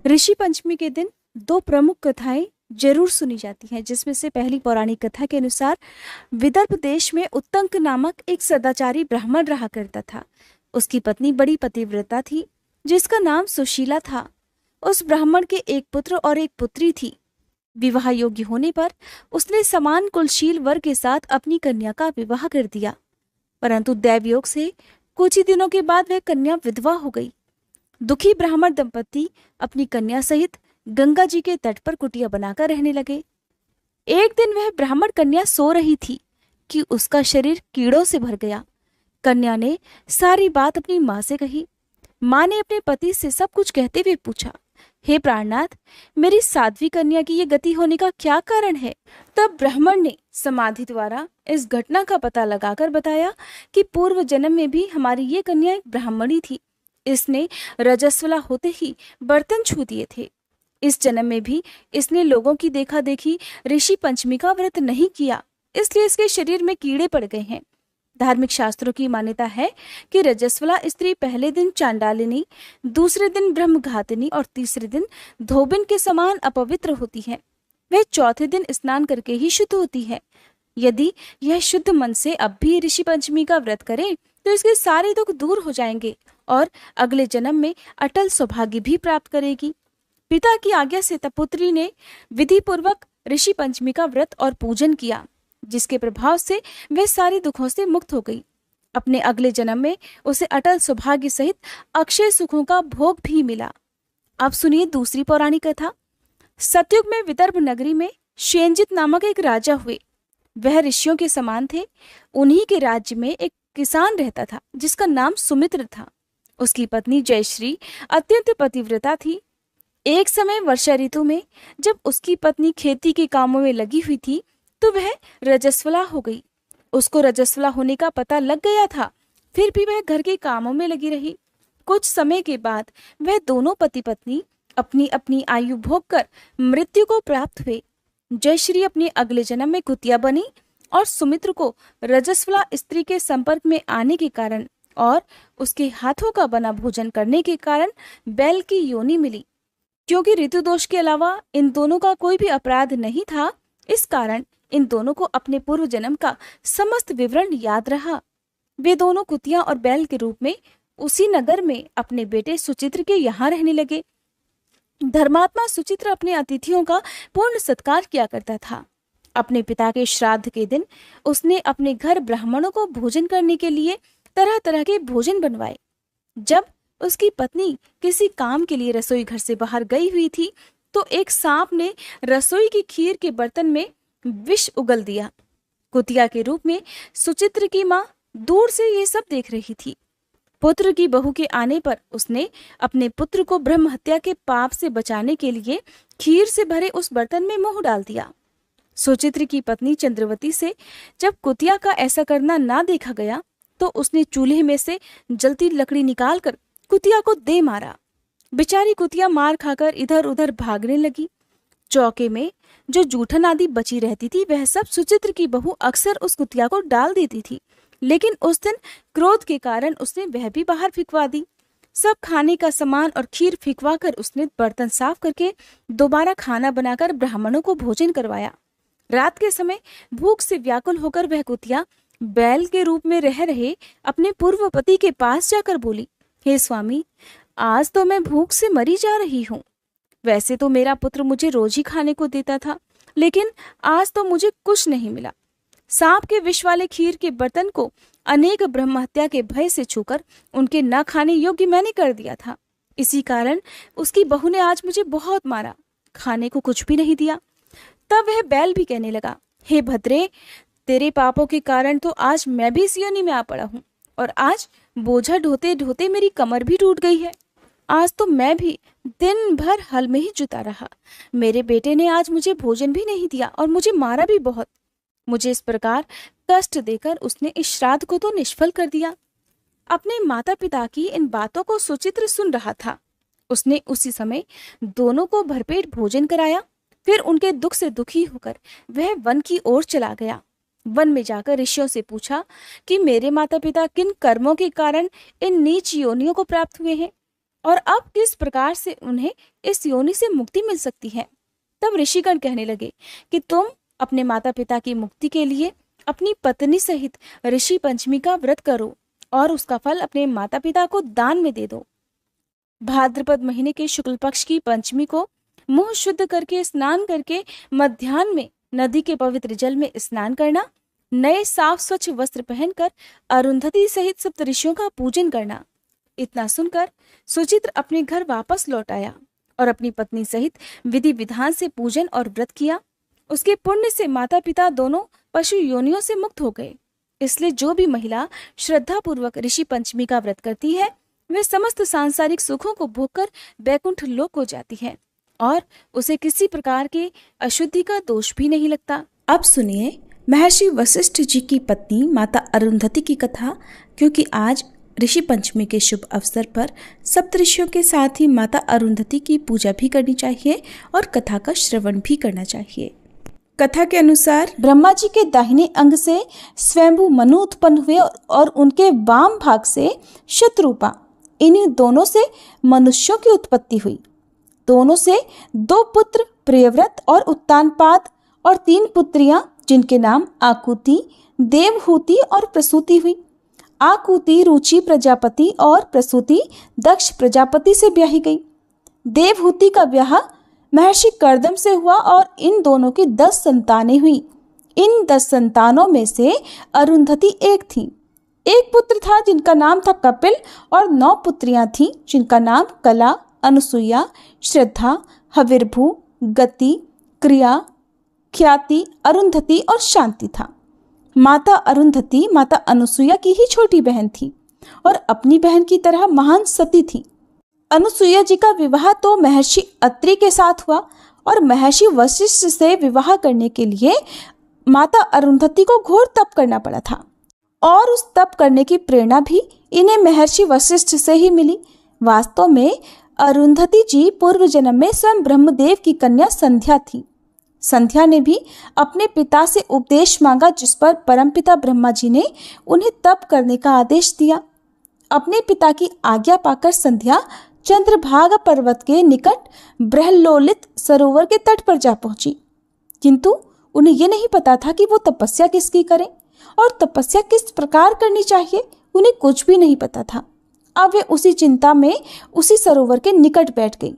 ऋषि पंचमी के दिन दो प्रमुख कथाएं जरूर सुनी जाती हैं, जिसमें से पहली पौराणिक कथा के अनुसार विदर्भ देश में उत्तंक नामक एक सदाचारी ब्राह्मण रहा करता था। उसकी पत्नी बड़ी पतिव्रता थी, जिसका नाम सुशीला था। उस ब्राह्मण के एक पुत्र और एक पुत्री थी। विवाह योग्य होने पर उसने समान कुलशील वर के साथ अपनी कन्या का विवाह कर दिया, परंतु दैवयोग से कुछ ही दिनों के बाद वह कन्या विधवा हो गई। दुखी ब्राह्मण दंपति अपनी कन्या सहित गंगा जी के तट पर कुटिया बनाकर रहने लगे। एक दिन वह ब्राह्मण कन्या सो रही थी कि उसका शरीर कीड़ों से भर गया। कन्या ने सारी बात अपनी माँ से कही। माँ ने अपने पति से सब कुछ कहते हुए पूछा, हे प्राणनाथ, मेरी साध्वी कन्या की ये गति होने का क्या कारण है? तब ब्राह्मण ने समाधि द्वारा इस घटना का पता लगाकर बताया कि पूर्व जन्म में भी हमारी ये कन्या एक ब्राह्मणी थी। इसने रजस्वला होते ही बर्तन छू दिए थे। इस जन्म में भी इसने लोगों की देखा देखी ऋषि पंचमी का व्रत नहीं किया, इसलिए इसके शरीर में कीड़े पड़ गए हैं। धार्मिक शास्त्रों की मान्यता है कि रजस्वला स्त्री पहले दिन चांडालिनी, दूसरे दिन ब्रह्मघातिनी और तीसरे दिन धोबिन के समान अपवित्र होती है। वह चौथे दिन स्नान करके ही शुद्ध होती है। यदि यह शुद्ध मन से अब भी ऋषि पंचमी का व्रत करे तो इसके सारे दुख दूर हो जाएंगे और अगले जन्म में अटल सौभाग्य भी प्राप्त करेगी। पिता की आज्ञा से तपुत्री ने विधि पूर्वक ऋषि पंचमी का व्रत और पूजन किया, जिसके प्रभाव से वह सारे दुखों से मुक्त हो गई। अपने अगले जन्म में उसे अटल सौभाग्य सहित अक्षय सुखों का भोग भी मिला। अब सुनिए दूसरी पौराणिक कथा। सतयुग में विदर्भ नगरी में शेनजित नामक एक राजा हुए। वह ऋषियों के समान थे। उन्हीं के राज्य में एक किसान रहता था, जिसका नाम सुमित्र था। उसकी पत्नी जयश्री अत्यंत पतिव्रता थी। एक समय वर्षा ऋतु में जब उसकी पत्नी खेती के कामों में लगी हुई थी तो वह रजस्वला हो गई। उसको रजस्वला होने का पता लग गया था, फिर भी वह घर के कामों में लगी रही। कुछ समय के बाद वह दोनों पति पत्नी अपनी अपनी आयु भोग कर मृत्यु को प्राप्त हुए। जयश्री अपने अगले जन्म में कुतिया बनी और सुमित्र को रजस्वला स्त्री के संपर्क में आने के कारण और उसके हाथों का बना भोजन करने के कारण बैल की योनि मिली। क्योंकि ऋतु दोष के अलावा इन दोनों का कोई भी अपराध नहीं था, इस कारण इन दोनों को अपने पूर्व जन्म का समस्त विवरण याद रहा। वे दोनों कुतिया और बैल के रूप में उसी नगर में अपने बेटे सुचित्र के यहाँ रहने लगे। धर्मात्मा सुचित्र अपने अतिथियों का पूर्ण सत्कार किया करता था। अपने पिता के श्राद्ध के दिन उसने अपने घर ब्राह्मणों को भोजन करने के लिए तरह तरह के भोजन बनवाए। जब उसकी पत्नी किसी काम के लिए रसोई घर से बाहर गई हुई थी तो एक सांप ने रसोई की खीर के बर्तन में विष उगल दिया। कुतिया के रूप में सुचित्र की माँ दूर से ये सब देख रही थी। पुत्र की बहू के आने पर उसने अपने पुत्र को ब्रह्म हत्या के पाप से बचाने के लिए खीर से भरे उस बर्तन में मुंह डाल दिया। सुचित्र की पत्नी चंद्रवती से जब कुतिया का ऐसा करना ना देखा गया तो उसने चूल्हे में से जलती लकड़ी निकालकर कुतिया को दे मारा। बेचारी कुतिया मार खाकर इधर उधर भागने लगी। चौके में जो जूठन आदि बची रहती थी वह सब सुचित्र की बहू अक्सर उस कुतिया को डाल देती थी, लेकिन उस दिन क्रोध के कारण उसने वह भी बाहर फिकवा दी। सब खाने का सामान और खीर फिकवा कर उसने बर्तन साफ करके दोबारा खाना बनाकर ब्राह्मणों को भोजन करवाया। रात के समय भूख से व्याकुल होकर वह कुतिया बैल के रूप में रह रहे अपने पूर्व पति के पास जाकर बोली, हे स्वामी, आज तो मैं भूख से मरी जा रही हूँ। वैसे तो मेरा पुत्र मुझे रोज ही खाने को देता था, लेकिन आज तो मुझे कुछ नहीं मिला। सांप के विष वाले खीर के बर्तन को अनेक ब्रह्म हत्या के भय से छूकर उनके न खाने योग्य मैंने कर दिया था। इसी कारण उसकी बहू ने आज मुझे बहुत मारा, खाने को कुछ भी नहीं दिया। तब वह बैल भी कहने लगा, हे भद्रे, तेरे पापों के कारण तो आज मैं भी इस योनि में आ पड़ा हूँ और आज बोझा ढोते ढोते मेरी कमर भी टूट गई है। आज तो मैं भी दिन भर हल में ही जुटा रहा। मेरे बेटे ने आज मुझे भोजन भी नहीं दिया और मुझे मारा भी बहुत। मुझे इस प्रकार कष्ट देकर उसने इस श्राद्ध को तो निष्फल कर दिया। अपने माता पिता की इन बातों को सुचित्र सुन रहा था। उसने उसी समय दोनों को भरपेट भोजन कराया। फिर उनके दुख से दुखी होकर वह वन की ओर चला गया। वन में जाकर ऋषियों से पूछा कि मेरे माता पिता किन कर्मों के कारण इन नीच योनियों को प्राप्त हुए हैं और अब किस प्रकार से उन्हें इस योनि से मुक्ति मिल सकती है। तब ऋषिगण कहने लगे कि तुम अपने माता पिता की मुक्ति के लिए अपनी पत्नी सहित ऋषि पंचमी का व्रत करो और उसका फल अपने माता पिता को दान में दे दो। भाद्रपद महीने के शुक्ल पक्ष की पंचमी को मुंह शुद्ध करके स्नान करके मध्याह्न में नदी के पवित्र जल में स्नान करना, नए साफ स्वच्छ वस्त्र पहनकर अरुंधति सहित सप्तऋषियों का पूजन करना। इतना सुनकर सुचित्र अपने घर वापस लौट आया और अपनी पत्नी सहित विधि विधान से पूजन और व्रत किया। उसके पुण्य से माता पिता दोनों पशु योनियों से मुक्त हो गए। इसलिए जो भी महिला श्रद्धा पूर्वक ऋषि पंचमी का व्रत करती है वे समस्त सांसारिक सुखों को भोगकर बैकुंठ लोक को जाती है और उसे किसी प्रकार के अशुद्धि का दोष भी नहीं लगता। अब सुनिए महर्षि वशिष्ठ जी की पत्नी माता अरुंधति की कथा, क्योंकि आज ऋषि पंचमी के शुभ अवसर पर सप्तऋषियों के साथ ही माता अरुंधति की पूजा भी करनी चाहिए और कथा का श्रवण भी करना चाहिए। कथा के अनुसार ब्रह्मा जी के दाहिने अंग से स्वयंभू मनु उत्पन्न हुए और उनके वाम भाग से शतरूपा, इन्हीं दोनों से मनुष्यों की उत्पत्ति हुई। दोनों से 2 पुत्र प्रियव्रत और उत्तानपाद और 3 पुत्रियां जिनके नाम आकुति, देवहूति और प्रसूति हुई। आकुति रुचि प्रजापति और प्रसूति दक्ष प्रजापति से ब्याही गई। देवहूति का ब्याह महर्षि कर्दम से हुआ और इन दोनों की 10 संतानें हुई। इन 10 संतानों में से अरुंधति एक थी। एक पुत्र था जिनका नाम था कपिल और 9 पुत्रियां थीं जिनका नाम कला, अनुसुईया, श्रद्धा, हविर्भू, गति, क्रिया, ख्याति, अरुंधति और शांति था। माता अरुंधति माता अनुसुईया की ही छोटी बहन थी और अपनी बहन की तरह महान सती थी। अनुसुईया जी का विवाह तो महर्षि अत्रि के साथ हुआ और महर्षि वशिष्ठ से विवाह करने के लिए माता अरुंधति को घोर तप करना पड़ा था और उस तप करने की प्रेरणा भी इन्हें महर्षि वशिष्ठ से ही मिली। वास्तव में अरुंधति जी पूर्व जन्म में स्वयं ब्रह्मदेव की कन्या संध्या थी। संध्या ने भी अपने पिता से उपदेश मांगा, जिस पर परमपिता ब्रह्मा जी ने उन्हें तप करने का आदेश दिया। अपने पिता की आज्ञा पाकर संध्या चंद्रभागा पर्वत के निकट बृहल्लोलित सरोवर के तट पर जा पहुंची, किंतु उन्हें यह नहीं पता था कि वो तपस्या किसकी करें और तपस्या किस प्रकार करनी चाहिए, उन्हें कुछ भी नहीं पता था। अब वे उसी चिंता में उसी सरोवर के निकट बैठ गई।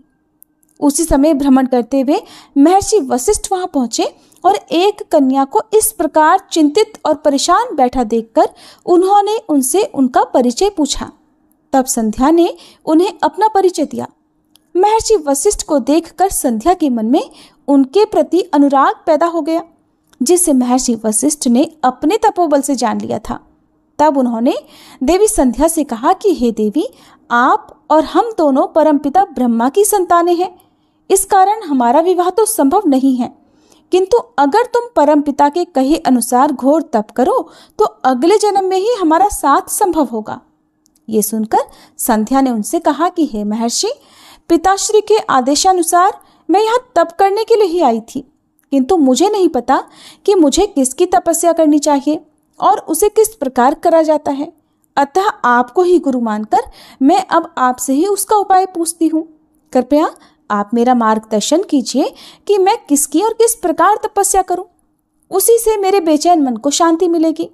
उसी समय भ्रमण करते हुए महर्षि वशिष्ठ वहां पहुंचे और एक कन्या को इस प्रकार चिंतित और परेशान बैठा देखकर उन्होंने उनसे उनका परिचय पूछा। तब संध्या ने उन्हें अपना परिचय दिया। महर्षि वशिष्ठ को देखकर संध्या के मन में उनके प्रति अनुराग पैदा हो गया, जिसे महर्षि वशिष्ठ ने अपने तपोबल से जान लिया था। तब उन्होंने देवी संध्या से कहा कि हे देवी, आप और हम दोनों परमपिता ब्रह्मा की संतानें हैं। इस कारण हमारा विवाह तो संभव नहीं है, किंतु अगर तुम परमपिता के कहे अनुसार घोर तप करो तो अगले जन्म में ही हमारा साथ संभव होगा। ये सुनकर संध्या ने उनसे कहा कि हे महर्षि, पिताश्री के आदेशानुसार मैं यहाँ तप करने के लिए ही आई थी, किंतु मुझे नहीं पता कि मुझे किसकी तपस्या करनी चाहिए और उसे किस प्रकार करा जाता है। अतः आपको ही गुरु मानकर मैं अब आपसे ही उसका उपाय पूछती हूँ। कृपया आप मेरा मार्गदर्शन कीजिए कि मैं किसकी और किस प्रकार तपस्या करूं, उसी से मेरे बेचैन मन को शांति मिलेगी।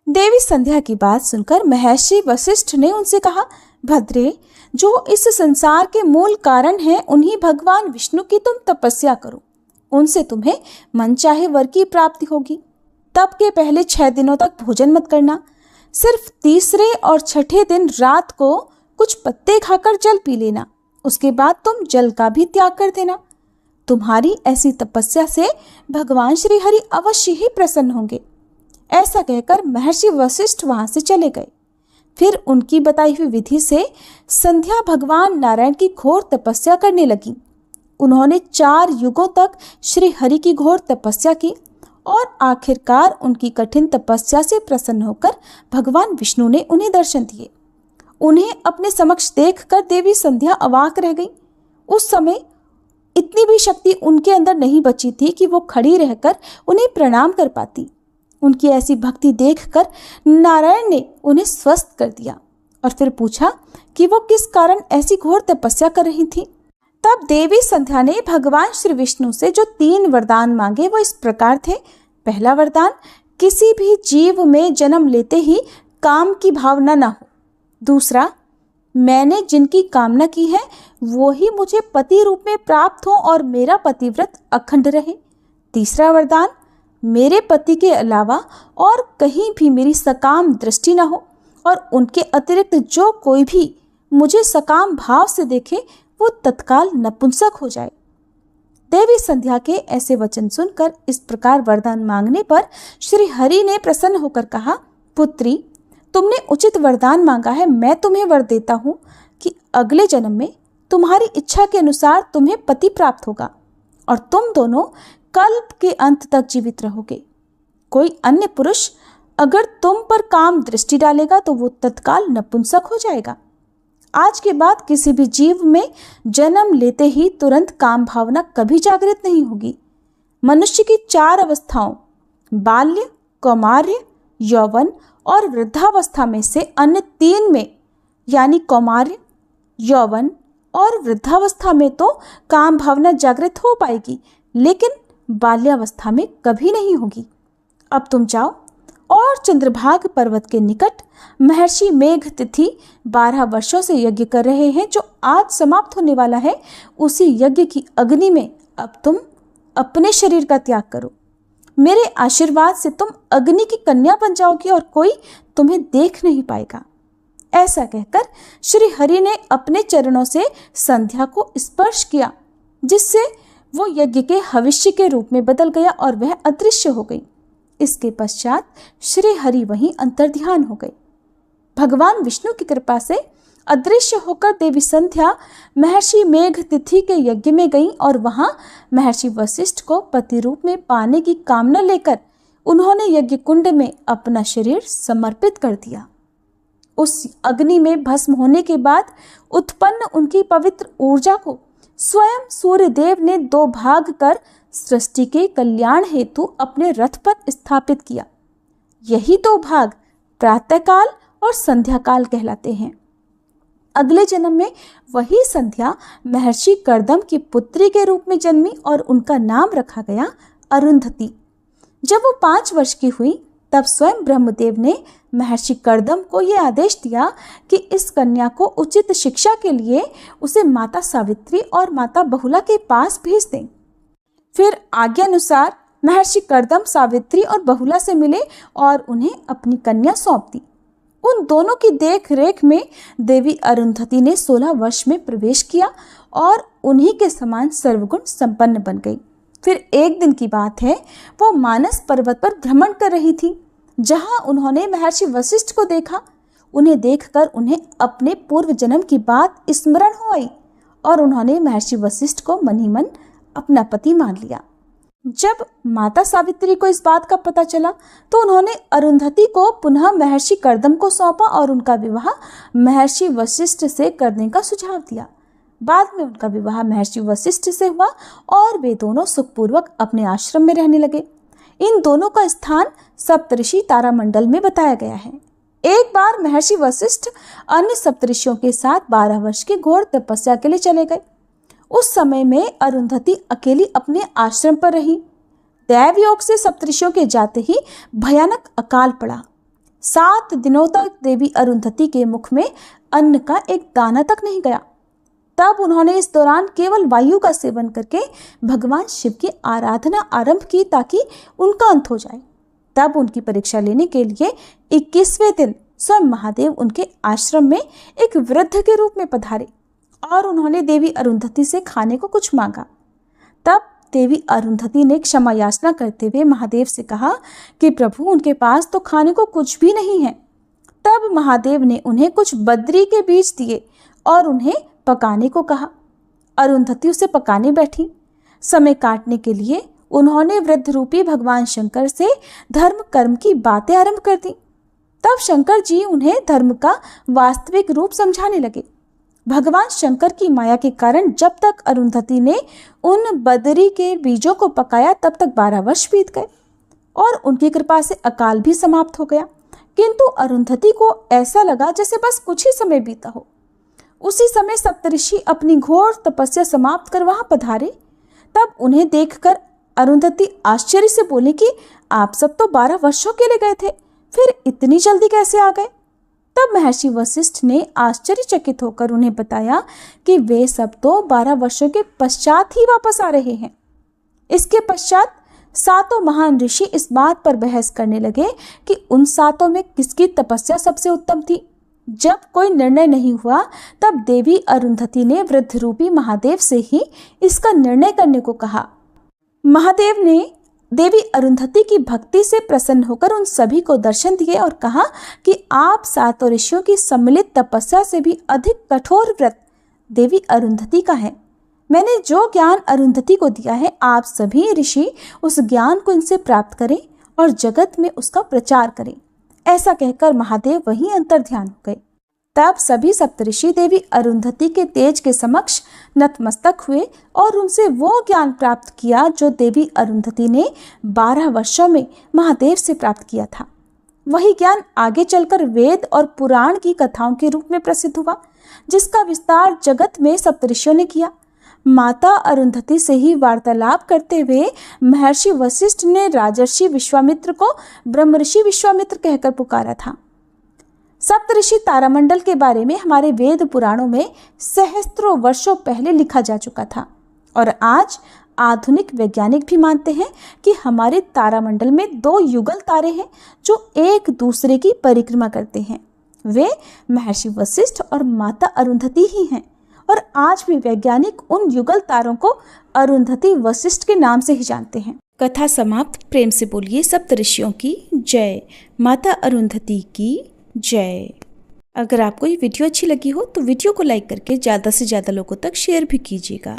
देवी संध्या की बात सुनकर महर्षि वशिष्ठ ने उनसे कहा, भद्रे, जो इस संसार के मूल कारण हैं उन्हीं भगवान विष्णु की तुम तपस्या करो, उनसे तुम्हें मनचाहे वर की प्राप्ति होगी। तप के पहले 6 दिनों तक भोजन मत करना, सिर्फ तीसरे और छठे दिन रात को कुछ पत्ते खाकर जल पी लेना, उसके बाद तुम जल का भी त्याग कर देना। तुम्हारी ऐसी तपस्या से भगवान श्री हरि अवश्य ही प्रसन्न होंगे। ऐसा कहकर महर्षि वशिष्ठ वहां से चले गए। फिर उनकी बताई हुई विधि से संध्या भगवान नारायण की घोर तपस्या करने लगी। उन्होंने 4 युगों तक श्री हरि की घोर तपस्या की और आखिरकार उनकी कठिन तपस्या से प्रसन्न होकर भगवान विष्णु ने उन्हें दर्शन दिए। उन्हें अपने समक्ष देखकर देवी संध्या अवाक रह गई। उस समय इतनी भी शक्ति उनके अंदर नहीं बची थी कि वो खड़ी रहकर उन्हें प्रणाम कर पाती। उनकी ऐसी भक्ति देखकर नारायण ने उन्हें स्वस्थ कर दिया और फिर पूछा कि वो किस कारण ऐसी घोर तपस्या कर रही थी। तब देवी संध्या ने भगवान श्री विष्णु से जो 3 वरदान मांगे वो इस प्रकार थे। पहला वरदान, किसी भी जीव में जन्म लेते ही काम की भावना न हो। दूसरा, मैंने जिनकी कामना की है वो ही मुझे पति रूप में प्राप्त हो और मेरा पतिव्रत अखंड रहे। तीसरा वरदान, मेरे पति के अलावा और कहीं भी मेरी सकाम दृष्टि न हो और उनके अतिरिक्त जो कोई भी मुझे सकाम भाव से देखे वो तत्काल नपुंसक हो जाए। देवी संध्या के ऐसे वचन सुनकर इस प्रकार वरदान मांगने पर श्री हरि ने प्रसन्न होकर कहा, पुत्री, तुमने उचित वरदान मांगा है। मैं तुम्हें वर देता हूँ कि अगले जन्म में तुम्हारी इच्छा के अनुसार तुम्हें पति प्राप्त होगा और तुम दोनों कल्प के अंत तक जीवित रहोगे। कोई अन्य पुरुष अगर तुम पर काम दृष्टि डालेगा तो वो तत्काल नपुंसक हो जाएगा। आज के बाद किसी भी जीव में जन्म लेते ही तुरंत काम भावना कभी जागृत नहीं होगी। मनुष्य की 4 अवस्थाओं, बाल्य, कौमार्य, यौवन और वृद्धावस्था में से अन्य 3 में, यानी कौमार्य, यौवन और वृद्धावस्था में तो काम भावना जागृत हो पाएगी, लेकिन बाल्यावस्था में कभी नहीं होगी। अब तुम जाओ और चंद्रभाग पर्वत के निकट महर्षि मेघ तिथि 12 वर्षों से यज्ञ कर रहे हैं, जो आज समाप्त होने वाला है। उसी यज्ञ की अग्नि में अब तुम अपने शरीर का त्याग करो। मेरे आशीर्वाद से तुम अग्नि की कन्या बन जाओगी और कोई तुम्हें देख नहीं पाएगा। ऐसा कहकर श्री हरि ने अपने चरणों से संध्या को स्पर्श किया, जिससे वो यज्ञ के हविष्य के रूप में बदल गया और वह अदृश्य हो गई। इसके पश्चात श्री हरि वहीं अंतर्ध्यान हो गए। भगवान विष्णु की कृपा से अदृश्य होकर देवी संध्या महर्षि मेघ तिथि के यज्ञ में गई और वहां महर्षि वशिष्ठ को पति रूप में पाने की कामना लेकर उन्होंने यज्ञ कुंड में अपना शरीर समर्पित कर दिया। उस अग्नि में भस्म होने के बाद उत्पन्न उनकी पवित्र ऊर्जा को स्वयं सूर्यदेव ने 2 भाग कर सृष्टि के कल्याण हेतु अपने रथ पर स्थापित किया। यही 2 भाग प्रातःकाल और संध्या काल कहलाते हैं। अगले जन्म में वही संध्या महर्षि कर्दम की पुत्री के रूप में जन्मी और उनका नाम रखा गया अरुंधति। जब वो 5 वर्ष की हुई तब स्वयं ब्रह्मदेव ने महर्षि कर्दम को यह आदेश दिया कि इस कन्या को उचित शिक्षा के लिए उसे माता सावित्री और माता बहुला के पास भेज दें। फिर आज्ञानुसार महर्षि कर्दम सावित्री और बहुला से मिले और उन्हें अपनी कन्या सौंप दी। उन दोनों की देख रेख में देवी अरुंधति ने 16 वर्ष में प्रवेश किया और उन्हीं के समान सर्वगुण संपन्न बन गई। फिर एक दिन की बात है, वो मानस पर्वत पर भ्रमण कर रही थी, जहां उन्होंने महर्षि वशिष्ठ को देखा। उन्हें देखकर उन्हें अपने पूर्व जन्म की बात स्मरण हो आई और उन्होंने महर्षि वशिष्ठ को मन ही मन अपना पति मान लिया। जब माता सावित्री को इस बात का पता चला तो उन्होंने अरुंधति को पुनः महर्षि कर्दम को सौंपा और उनका विवाह महर्षि वशिष्ठ से करने का सुझाव दिया। बाद में उनका विवाह महर्षि वशिष्ठ से हुआ और वे दोनों सुखपूर्वक अपने आश्रम में रहने लगे। इन दोनों का स्थान सप्तऋषि तारामंडल में बताया गया है। एक बार महर्षि वशिष्ठ अन्य सप्तऋषियों के साथ 12 वर्ष की घोर तपस्या के लिए चले गए। उस समय में अरुंधति अकेली अपने आश्रम पर रही। दैव योग से सप्तऋषियों के जाते ही भयानक अकाल पड़ा। 7 दिनों तक देवी अरुंधति के मुख में अन्न का एक दाना तक नहीं गया। तब उन्होंने इस दौरान केवल वायु का सेवन करके भगवान शिव की आराधना आरंभ की ताकि उनका अंत हो जाए। तब उनकी परीक्षा लेने के लिए 21वें दिन स्वयं महादेव उनके आश्रम में एक वृद्ध के रूप में पधारे और उन्होंने देवी अरुंधति से खाने को कुछ मांगा। तब देवी अरुंधति ने क्षमा याचना करते हुए महादेव से कहा कि प्रभु, उनके पास तो खाने को कुछ भी नहीं है। तब महादेव ने उन्हें कुछ बद्री के बीज दिए और उन्हें पकाने को कहा। अरुंधति उसे पकाने बैठी। समय काटने के लिए उन्होंने वृद्ध रूपी भगवान शंकर से धर्म कर्म की बातें आरंभ कर दी। तब शंकर जी उन्हें धर्म का वास्तविक रूप समझाने लगे। भगवान शंकर की माया के कारण जब तक अरुंधति ने उन बदरी के बीजों को पकाया तब तक 12 वर्ष बीत गए और उनकी कृपा से अकाल भी समाप्त हो गया। किंतु अरुंधति को ऐसा लगा जैसे बस कुछ ही समय बीता हो। उसी समय सप्तऋषि अपनी घोर तपस्या समाप्त कर वहां पधारे। तब उन्हें देखकर अरुंधति आश्चर्य से बोली कि आप सब तो 12 वर्षों के लिए गए थे, फिर इतनी जल्दी कैसे आ गए? तब महर्षि वशिष्ठ ने आश्चर्यचकित होकर उन्हें बताया कि वे सब तो 12 वर्षों के पश्चात ही वापस आ रहे हैं। इसके पश्चात 7 महान ऋषि इस बात पर बहस करने लगे कि उन 7 में किसकी तपस्या सबसे उत्तम थी। जब कोई निर्णय नहीं हुआ तब देवी अरुंधति ने वृद्ध रूपी महादेव से ही इसका निर्णय करने को कहा। महादेव ने देवी अरुंधति की भक्ति से प्रसन्न होकर उन सभी को दर्शन दिए और कहा कि आप 7 ऋषियों की सम्मिलित तपस्या से भी अधिक कठोर व्रत देवी अरुंधति का है। मैंने जो ज्ञान अरुंधति को दिया है, आप सभी ऋषि उस ज्ञान को इनसे प्राप्त करें और जगत में उसका प्रचार करें। ऐसा कहकर महादेव वहीं अंतर्ध्यान हो गए। तब सभी सप्तऋषि देवी अरुंधति के तेज के समक्ष नतमस्तक हुए और उनसे वो ज्ञान प्राप्त किया जो देवी अरुंधति ने 12 वर्षों में महादेव से प्राप्त किया था। वही ज्ञान आगे चलकर वेद और पुराण की कथाओं के रूप में प्रसिद्ध हुआ, जिसका विस्तार जगत में सप्तऋषियों ने किया। माता अरुंधति से ही वार्तालाप करते हुए महर्षि वशिष्ठ ने राजर्षि विश्वामित्र को ब्रह्मर्षि विश्वामित्र कहकर पुकारा था। सप्तऋषि तारामंडल के बारे में हमारे वेद पुराणों में सहस्त्रों वर्षों पहले लिखा जा चुका था और आज आधुनिक वैज्ञानिक भी मानते हैं कि हमारे तारामंडल में 2 युगल तारे हैं जो एक दूसरे की परिक्रमा करते हैं। वे महर्षि वशिष्ठ और माता अरुंधति ही हैं और आज भी वैज्ञानिक उन युगल तारों को अरुंधति वशिष्ठ के नाम से ही जानते हैं। कथा समाप्त। प्रेम से बोलिए सप्तऋषियों की जय, माता अरुंधति की जय। अगर आपको ये वीडियो अच्छी लगी हो तो वीडियो को लाइक करके ज़्यादा से ज़्यादा लोगों तक शेयर भी कीजिएगा।